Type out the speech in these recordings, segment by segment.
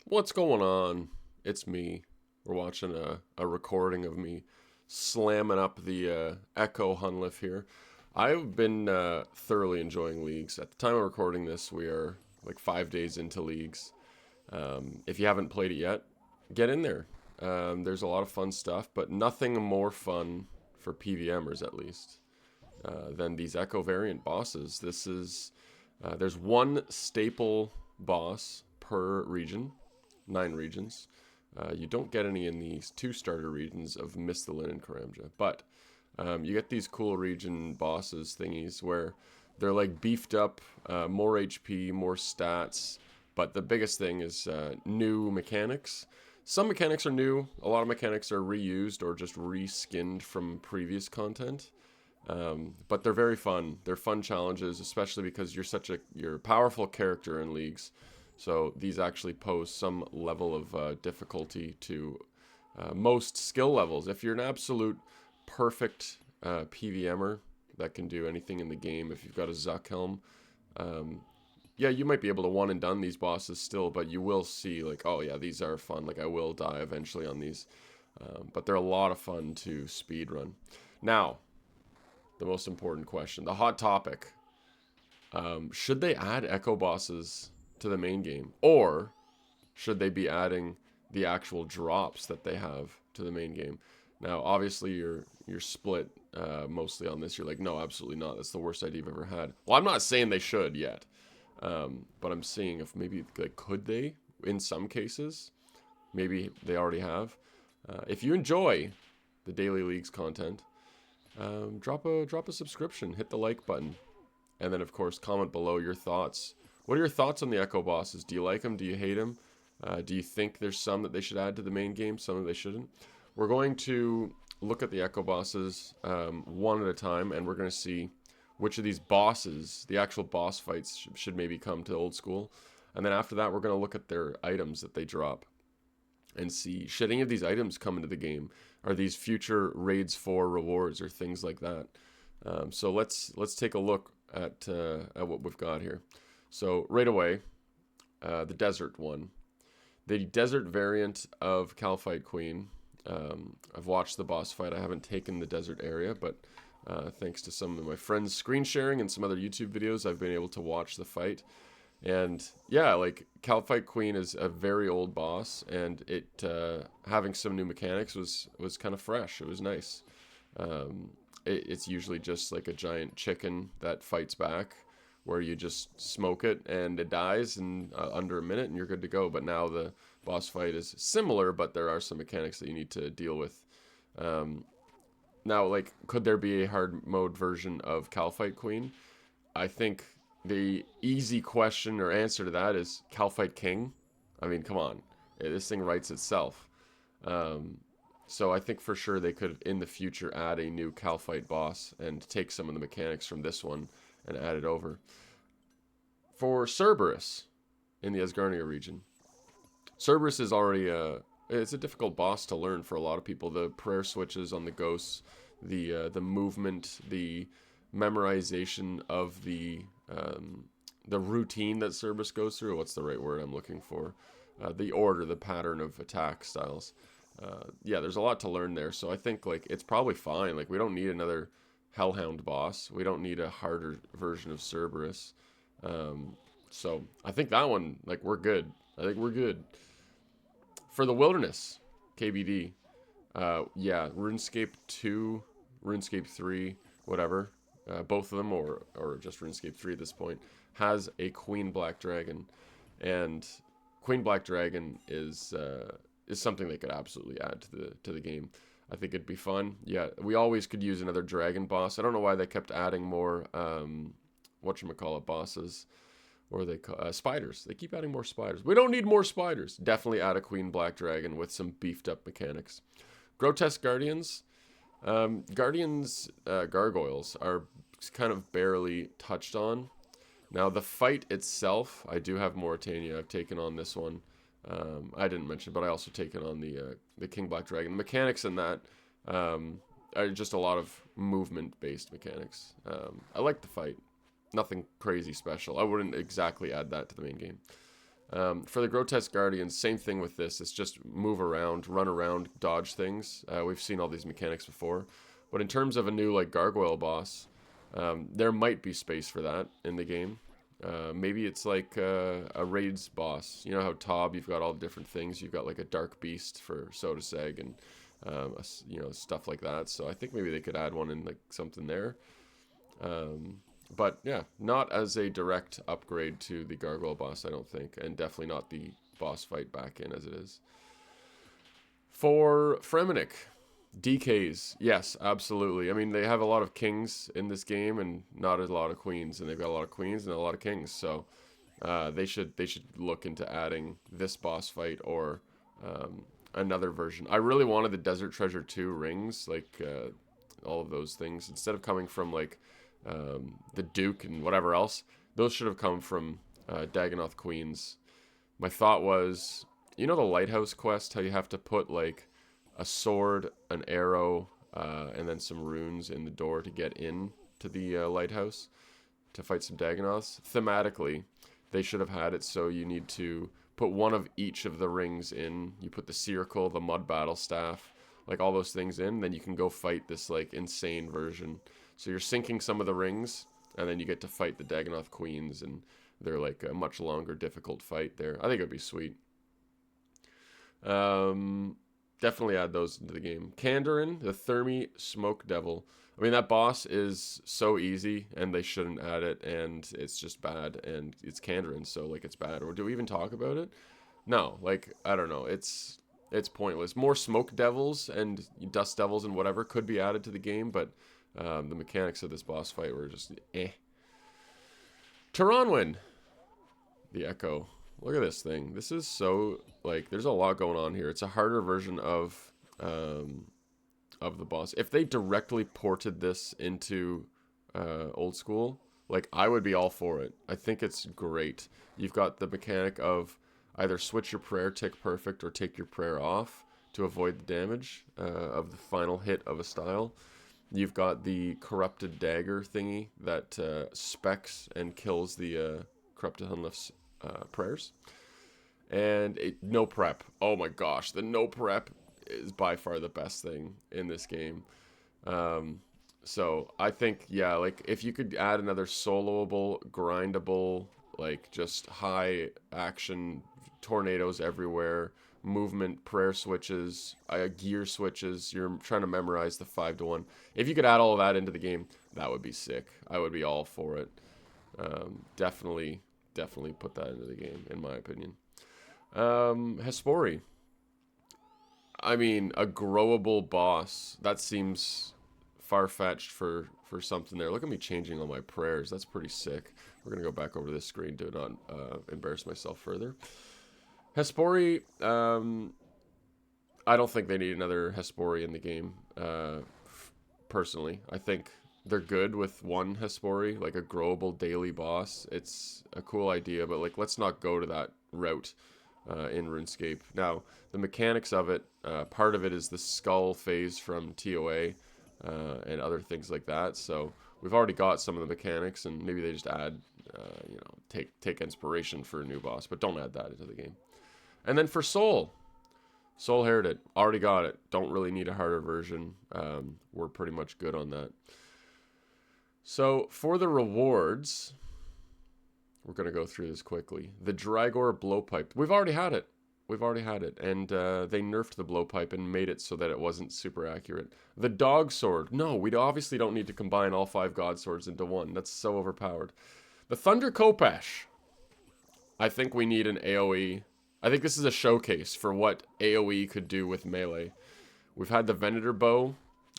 What's going on? It's me. We're watching a recording of me slamming up the Echo Hunliff here. I've been thoroughly enjoying leagues. At the time of recording this, we are like 5 days into leagues. If you haven't played it yet, get in there. There's a lot of fun stuff, but nothing more fun for PVMers at least than these Echo variant bosses. There's one staple boss per region. 9 regions. You don't get any in these 2 starter regions of Mistlin and Karamja, but you get these cool region bosses thingies where they're like beefed up, more HP, more stats, but the biggest thing is new mechanics. Some mechanics are new, a lot of mechanics are reused or just reskinned from previous content. But they're very fun. They're fun challenges, especially because you're a powerful character in leagues. So these actually pose some level of difficulty to most skill levels. If you're an absolute perfect PVMer that can do anything in the game, if you've got a Zuck helm, yeah, you might be able to one and done these bosses still, but you will see like, oh yeah, these are fun. Like I will die eventually on these, but they're a lot of fun to speedrun. Now, the most important question, the hot topic: should they add Echo bosses to the main game, or should they be adding the actual drops that they have to the main game? Now, obviously, you're split mostly on this. You're like, no, absolutely not. That's the worst idea you've ever had. Well, I'm not saying they should yet, but I'm seeing if maybe like could they in some cases. Maybe they already have. If you enjoy the daily leagues content, drop a subscription, hit the like button, and then of course comment below your thoughts. What are your thoughts on the Echo bosses? Do you like them? Do you hate them? Do you think there's some that they should add to the main game, some that they shouldn't? We're going to look at the Echo bosses one at a time, and we're going to see which of these bosses, the actual boss fights, should maybe come to old school. And then after that, we're going to look at their items that they drop and see, should any of these items come into the game? Are these future Raids 4 rewards or things like that? So let's take a look at what we've got here. So right away, the desert one. The desert variant of Kalphite Queen. I've watched the boss fight. I haven't taken the desert area, but thanks to some of my friends' screen sharing and some other YouTube videos, I've been able to watch the fight. And yeah, like Kalphite Queen is a very old boss, and it having some new mechanics was kind of fresh. It was nice. It's usually just like a giant chicken that fights back, where you just smoke it and it dies in under a minute and you're good to go. But now the boss fight is similar, but there are some mechanics that you need to deal with. Now, like, could there be a hard mode version of Kalphite Queen? I think the easy question or answer to that is Kalphite King. I mean, come on. This thing writes itself. So I think for sure they could, in the future, add a new Kalphite boss and take some of the mechanics from this one and add it over. For Cerberus in the Asgarnia region, Cerberus is already it's a difficult boss to learn for a lot of people. The prayer switches on the ghosts, the movement, the memorization of the routine that Cerberus goes through. What's the right word I'm looking for? The order, the pattern of attack styles. Yeah, there's a lot to learn there. So I think like it's probably fine. Like we don't need another Hellhound boss. We don't need a harder version of Cerberus. So I think that one, like, we're good. I think we're good. For the Wilderness, KBD, yeah, RuneScape 2, RuneScape 3, whatever, both of them, or just RuneScape 3 at this point, has a Queen Black Dragon. And Queen Black Dragon is something they could absolutely add to the game. I think it'd be fun. Yeah, we always could use another dragon boss. I don't know why they kept adding more, whatchamacallit bosses. Or they call spiders. They keep adding more spiders. We don't need more spiders. Definitely add a Queen Black Dragon with some beefed up mechanics. Grotesque Guardians. Gargoyles are kind of barely touched on. Now, the fight itself, I do have Morytania. I've taken on this one. I didn't mention, but I also taken on the King Black Dragon. The mechanics in that are just a lot of movement-based mechanics. I like the fight. Nothing crazy special. I wouldn't exactly add that to the main game. For the Grotesque Guardians, same thing with this. It's just move around, run around, dodge things. We've seen all these mechanics before. But in terms of a new like gargoyle boss, there might be space for that in the game. Maybe it's like a raids boss. You know how Tob, you've got all the different things. You've got like a dark beast for Sodaseg and stuff like that. So I think maybe they could add one in like something there. But yeah, not as a direct upgrade to the gargoyle boss, I don't think, and definitely not the boss fight back in as it is. For Fremennik, DKs, yes, absolutely. I mean, they have a lot of kings in this game and not a lot of queens, and they've got a lot of queens and a lot of kings. So they should look into adding this boss fight or another version. I really wanted the Desert Treasure 2 rings, like all of those things, instead of coming from like the Duke and whatever else. Those should have come from Dagonoth Queens. My thought was, you know the lighthouse quest, how you have to put like a sword, an arrow, and then some runes in the door to get in to the lighthouse to fight some Dagonoths. Thematically, they should have had it so you need to put one of each of the rings in. You put the Circle, the Mud Battle Staff, like all those things in, then you can go fight this like insane version. So you're sinking some of the rings, and then you get to fight the Dagonoth Queens, and they're like a much longer, difficult fight there. I think it would be sweet. Definitely add those into the game. Kandarin, the Thermi Smoke Devil. I mean, that boss is so easy, and they shouldn't add it, and it's just bad, and it's Kandarin, so like it's bad. Or do we even talk about it? No, like, I don't know. It's pointless. More Smoke Devils and Dust Devils and whatever could be added to the game, but the mechanics of this boss fight were just eh. Tirannwn, the Echo. Look at this thing. This is so, like, there's a lot going on here. It's a harder version of the boss. If they directly ported this into old school, like, I would be all for it. I think it's great. You've got the mechanic of either switch your prayer, tick perfect, or take your prayer off to avoid the damage of the final hit of a style. You've got the corrupted dagger thingy that specs and kills the corrupted Hunlif's prayers. And no prep. Oh my gosh, the no prep is by far the best thing in this game. So I think, yeah, like if you could add another soloable, grindable, like just high action, tornadoes everywhere, movement, prayer switches, gear switches, you're trying to memorize the 5-to-1. If you could add all of that into the game, that would be sick. I would be all for it. Definitely put that into the game, in my opinion. Hespori. I mean, a growable boss. That seems far-fetched for something there. Look at me changing all my prayers. That's pretty sick. We're going to go back over this screen to not embarrass myself further. Hespori, I don't think they need another Hespori in the game, personally. I think they're good with one Hespori, like a growable daily boss. It's a cool idea, but like let's not go to that route in RuneScape. Now, the mechanics of it, part of it is the skull phase from TOA and other things like that. So we've already got some of the mechanics, and maybe they just add, take inspiration for a new boss, but don't add that into the game. And then for Soul Heritage, already got it. Don't really need a harder version. We're pretty much good on that. So for the rewards, we're going to go through this quickly. The Drygor Blowpipe. We've already had it. And they nerfed the Blowpipe and made it so that it wasn't super accurate. The Dog Sword. No, we obviously don't need to combine all 5 God Swords into one. That's so overpowered. The Thunder Khopesh. I think we need an AoE. I think this is a showcase for what AoE could do with melee. We've had the Venator Bow.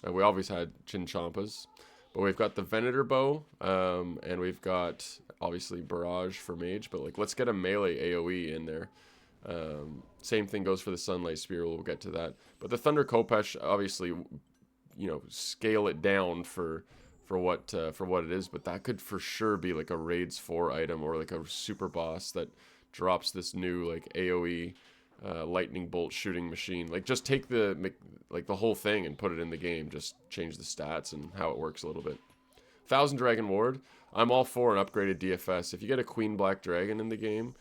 We always had Chinchampas. But we've got the Venator Bow. And we've got, obviously, Barrage for Mage. But like, let's get a melee AoE in there. Same thing goes for the Sunlight Spear. We'll get to that. But the Thunder Khopesh, obviously, scale it down for what it is. But that could for sure be like a Raids 4 item or like a super boss that drops this new like AoE lightning bolt shooting machine. Like just take the whole thing and put it in the game. Just change the stats and how it works a little bit. 1000 Dragon Ward. I'm all for an upgraded DFS. If you get a Queen Black Dragon in the game,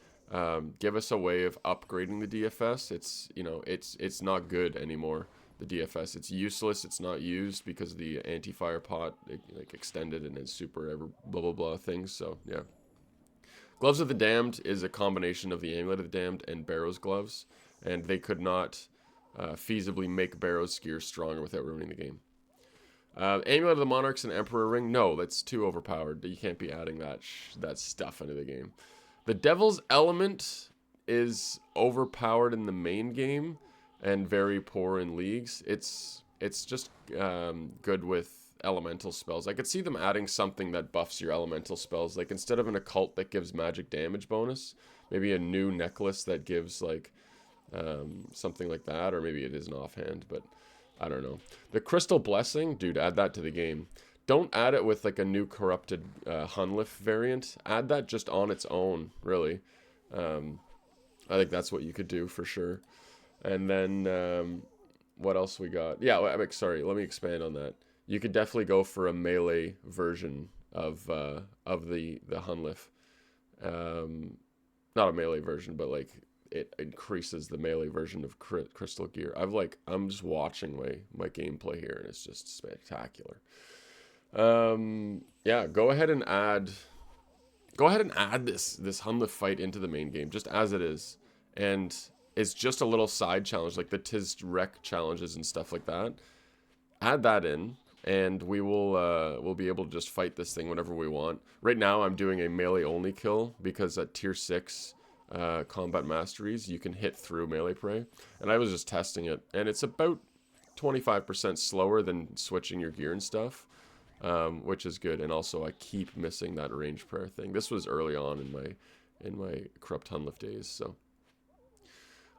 Give us a way of upgrading the DFS. It's, you know, it's not good anymore. The DFS, it's useless. It's not used because the anti-fire pot like extended and it's super ever blah blah blah things. So yeah, Gloves of the Damned is a combination of the Amulet of the Damned and Barrow's gloves, and they could not feasibly make Barrow's gear stronger without ruining the game. Amulet of the Monarchs and Emperor Ring, no, that's too overpowered. You can't be adding that stuff into the game. The Devil's Element is overpowered in the main game and very poor in leagues. It's just good with elemental spells. I could see them adding something that buffs your elemental spells. Like instead of an occult that gives magic damage bonus, maybe a new necklace that gives like something like that, or maybe it is an offhand, but I don't know. The Crystal Blessing, dude, add that to the game. Don't add it with like a new corrupted Hunlif variant. Add that just on its own, really. I think that's what you could do for sure. And then what else we got? Yeah, sorry, let me expand on that. You could definitely go for a melee version of the Hunlif. Not a melee version, but like it increases the melee version of crystal gear. I'm just watching my gameplay here, and it's just spectacular. Yeah, go ahead and add this Hunlif fight into the main game just as it is, and it's just a little side challenge like the Tis Wreck challenges and stuff like that. Add that in, and we'll be able to just fight this thing whenever we want. Right now, I'm doing a melee only kill because at tier 6 combat masteries, you can hit through melee prey, and I was just testing it, and it's about 25% slower than switching your gear and stuff, which is good. And also, I keep missing that range prayer thing. This was early on in my corrupt Hunlif days, so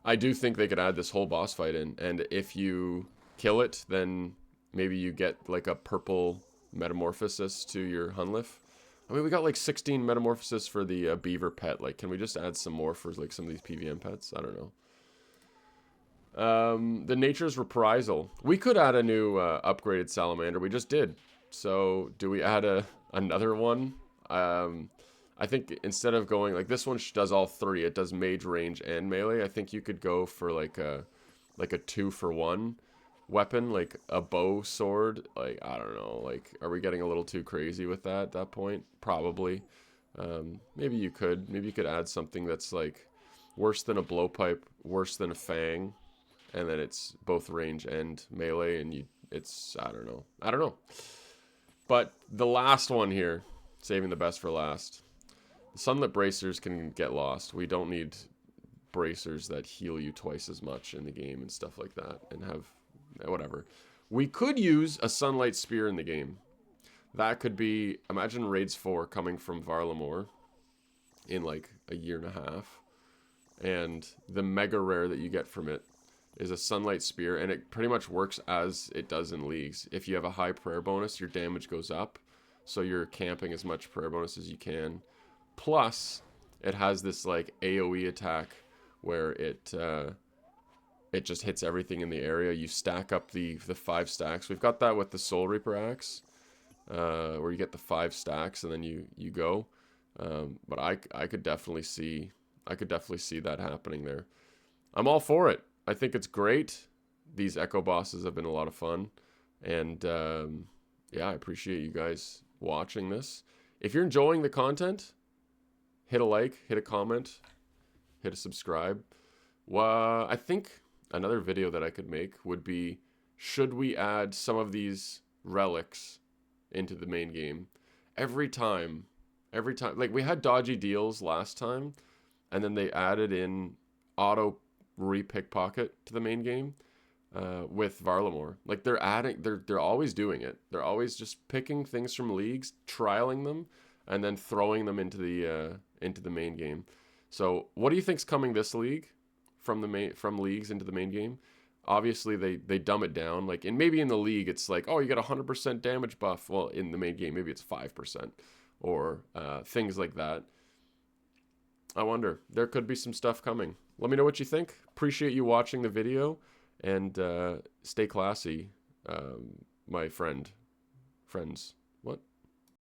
I do think they could add this whole boss fight in, and if you kill it, then maybe you get like a purple metamorphosis to your Hunlif. I mean, we got like 16 metamorphosis for the beaver pet. Like, can we just add some more for like some of these PVM pets? I don't know. The Nature's Reprisal. We could add a new upgraded salamander. We just did. So do we add another one? I think instead of going like this one does all three. It does mage, range, and melee. I think you could go for like a 2-for-1 weapon, like a bow sword. Like, I don't know, like, are we getting a little too crazy with that at that point? Probably. Maybe you could add something that's like worse than a blowpipe, worse than a fang, and then it's both range and melee, and I don't know. But the last one here, saving the best for last. The Sunlit Bracers can get lost. We don't need bracers that heal you twice as much in the game and stuff like that, and have whatever. We could use a Sunlight Spear in the game. That could be, imagine Raids 4 coming from Varlamore in like a year and a half, and the mega rare that you get from it is a Sunlight Spear, and it pretty much works as it does in leagues. If you have a high prayer bonus, your damage goes up, so you're camping as much prayer bonus as you can. Plus, it has this like AoE attack where it just hits everything in the area. You stack up the 5 stacks. We've got that with the Soul Reaper axe, where you get the 5 stacks and then you go. But I could definitely see that happening there. I'm all for it. I think it's great. These Echo bosses have been a lot of fun, and yeah, I appreciate you guys watching this. If you're enjoying the content, hit a like, hit a comment, hit a subscribe. Well, I think another video that I could make would be, should we add some of these relics into the main game? Every time, like we had dodgy deals last time, and then they added in auto re-pickpocket to the main game with Varlamore. Like they're always doing it. They're always just picking things from leagues, trialing them, and then throwing them into the main game. So what do you think's coming this league from leagues into the main game? Obviously they dumb it down. Like, and maybe in the league it's like, oh, you got 100% damage buff. Well, in the main game maybe it's 5% or things like that. I wonder. There could be some stuff coming. Let me know what you think. Appreciate you watching the video, and stay classy, my friends.